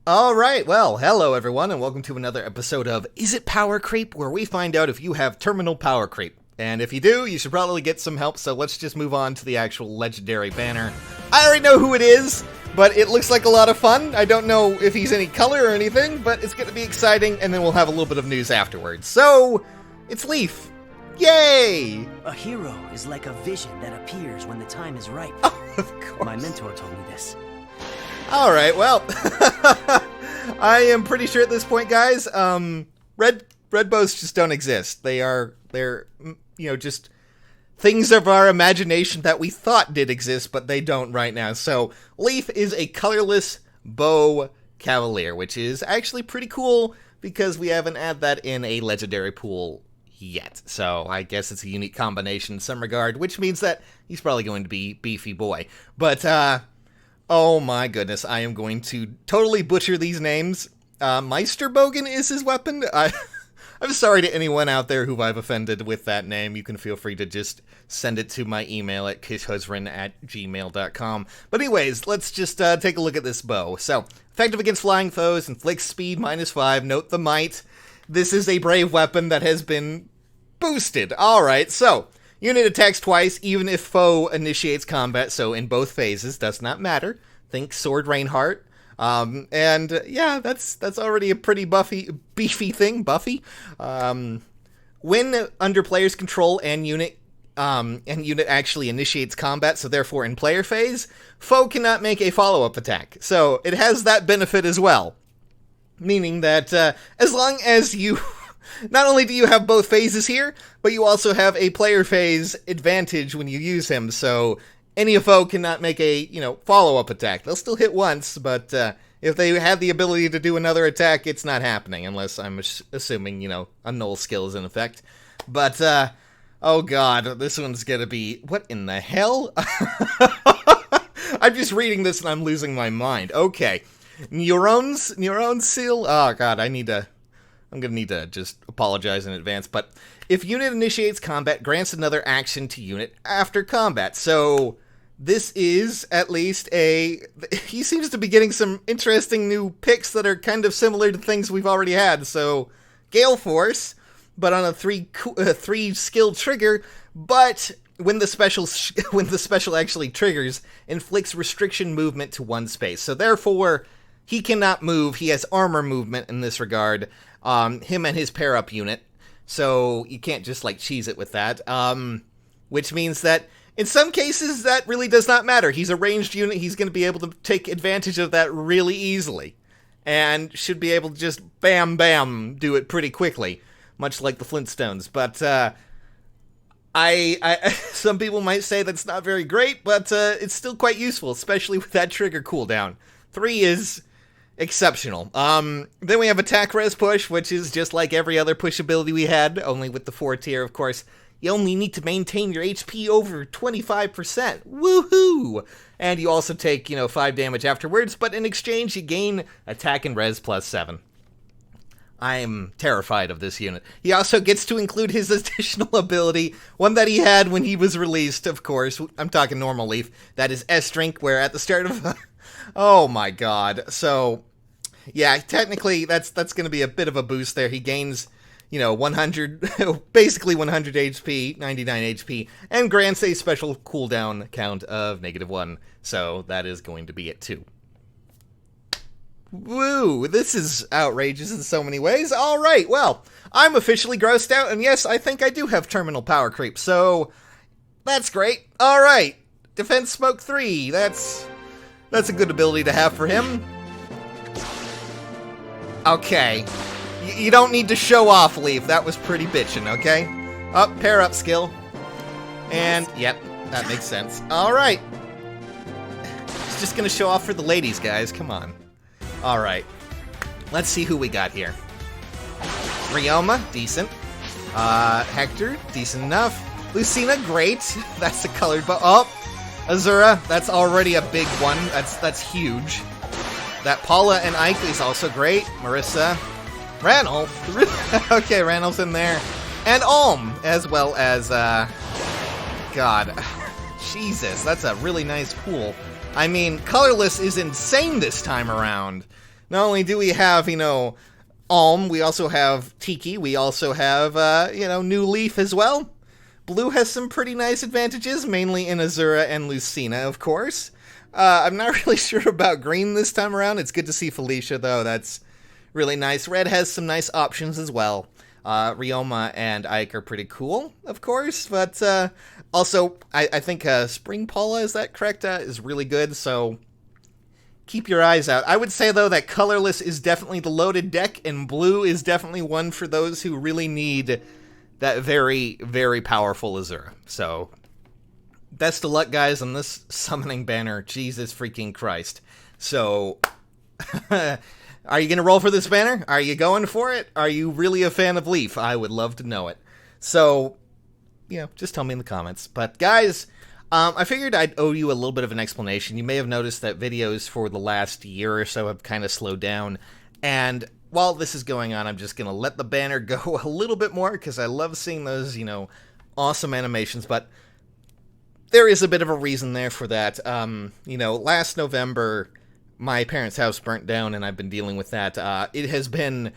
Alright, well, hello everyone, and welcome to another episode of Is It Power Creep, where we find out if you have terminal power creep. And if you do, you should probably get some help, so let's just move on to the actual legendary banner. I already know who it is, but it looks like a lot of fun. I don't know if he's any color or anything, but it's going to be exciting, and then we'll have a little bit of news afterwards. So, it's Leaf. Yay! A hero is like a vision that appears when the time is ripe. Oh, of course. My mentor told me this. Alright, well, I am pretty sure at this point, guys, red bows just don't exist. They're, just things of our imagination that we thought did exist, but they don't right now. So, Leaf is a colorless bow cavalier, which is actually pretty cool because we haven't had that in a legendary pool yet. So, I guess it's a unique combination in some regard, which means that he's probably going to be beefy boy. But, oh my goodness, I am going to totally butcher these names. Meisterbogen is his weapon. I'm sorry to anyone out there who I've offended with that name. You can feel free to just send it to my email at kishhusren@gmail.com. But anyways, let's just take a look at this bow. So, effective against flying foes, inflicts speed -5, note the might. This is a brave weapon that has been boosted. Alright, so, unit attacks twice, even if foe initiates combat, so in both phases, does not matter. Think Sword Reinhardt. Yeah, that's already a pretty beefy thing, Buffy. When under player's control and unit actually initiates combat, so therefore in player phase, foe cannot make a follow-up attack. So it has that benefit as well. Meaning that, as long as you, not only do you have both phases here, but you also have a player phase advantage when you use him, so any foe cannot make a, follow-up attack. They'll still hit once, but if they have the ability to do another attack, it's not happening, unless I'm assuming, a null skill is in effect. But, oh god, this one's gonna be, what in the hell? I'm just reading this and I'm losing my mind. Okay, Neuron Seal? Oh god, I'm gonna need to just apologize in advance, but if unit initiates combat, grants another action to unit after combat. So, this is at least he seems to be getting some interesting new picks that are kind of similar to things we've already had. So, Gale Force, but on a three skill trigger, but when the special actually triggers, inflicts restriction movement to one space. So therefore, he cannot move. He has armor movement in this regard. Him and his pair-up unit. So you can't just, cheese it with that. Which means that, in some cases, that really does not matter. He's a ranged unit. He's going to be able to take advantage of that really easily. And should be able to just bam, bam, do it pretty quickly. Much like the Flintstones. But, some people might say that's not very great, but, it's still quite useful, especially with that trigger cooldown. 3 is exceptional. Then we have Attack Res Push, which is just like every other push ability we had, only with the 4 tier, of course. You only need to maintain your HP over 25%. Woohoo! And you also take, 5 damage afterwards, but in exchange you gain Attack and Res +7. I'm terrified of this unit. He also gets to include his additional ability, one that he had when he was released, of course. I'm talking normal Leaf. That is S-Drink, where at the start of... oh my god. So, yeah, technically, that's going to be a bit of a boost there. He gains, 100, basically 100 HP, 99 HP, and grants a special cooldown count of -1. So, that is going to be it, too. Woo, this is outrageous in so many ways. Alright, well, I'm officially grossed out, and yes, I think I do have terminal power creep, so that's great. Alright, Defense Smoke 3, that's a good ability to have for him. Okay, you don't need to show off, Leaf, that was pretty bitchin', okay? Pair up skill. And, yep, that makes sense. Alright. It's just gonna show off for the ladies, guys, come on. Alright, let's see who we got here. Ryoma, decent. Hector, decent enough. Lucina, great. That's a colored bow. Oh, Azura, that's already a big one. That's huge. That Paula and Ike is also great. Marissa. Ranulf. Okay, Ranulf's in there. And Ulm, as well as, God. Jesus, that's a really nice pool. I mean, colorless is insane this time around. not only do we have, Alm, we also have Tiki, we also have, New Leaf as well. Blue has some pretty nice advantages, mainly in Azura and Lucina, of course. I'm not really sure about green this time around. It's good to see Felicia, though. That's really nice. Red has some nice options as well. Ryoma and Ike are pretty cool, of course, but also, I think Spring Paula, is that correct, is really good, so keep your eyes out. I would say, though, that colorless is definitely the loaded deck, and blue is definitely one for those who really need that very, very powerful Azura. So, best of luck, guys, on this summoning banner. Jesus freaking Christ. So, are you going to roll for this banner? Are you going for it? Are you really a fan of Leaf? I would love to know it. So, just tell me in the comments. But, guys, I figured I'd owe you a little bit of an explanation. You may have noticed that videos for the last year or so have kind of slowed down. And while this is going on, I'm just going to let the banner go a little bit more because I love seeing those, awesome animations. But there is a bit of a reason there for that. Last November, my parents' house burnt down, and I've been dealing with that. It has been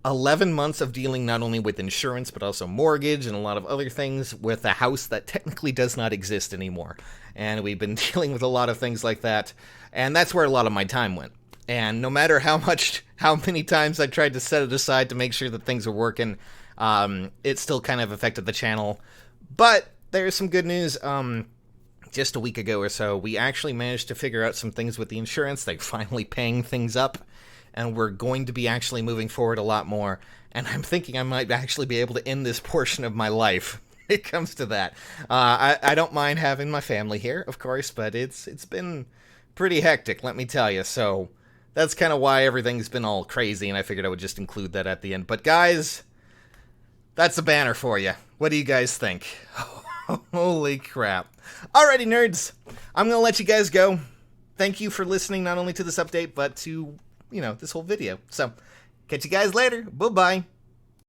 11 months of dealing not only with insurance, but also mortgage and a lot of other things with a house that technically does not exist anymore. And we've been dealing with a lot of things like that, and that's where a lot of my time went. And no matter how many times I tried to set it aside to make sure that things were working, it still kind of affected the channel. But there's some good news. Just a week ago or so, we actually managed to figure out some things with the insurance. They're finally paying things up, and we're going to be actually moving forward a lot more. And I'm thinking I might actually be able to end this portion of my life when it comes to that. I don't mind having my family here, of course, but it's been pretty hectic, let me tell you. So that's kind of why everything's been all crazy, and I figured I would just include that at the end. But guys, that's a banner for you. What do you guys think? Holy crap. Alrighty, nerds. I'm going to let you guys go. Thank you for listening not only to this update, but to, this whole video. So, catch you guys later. Bye-bye.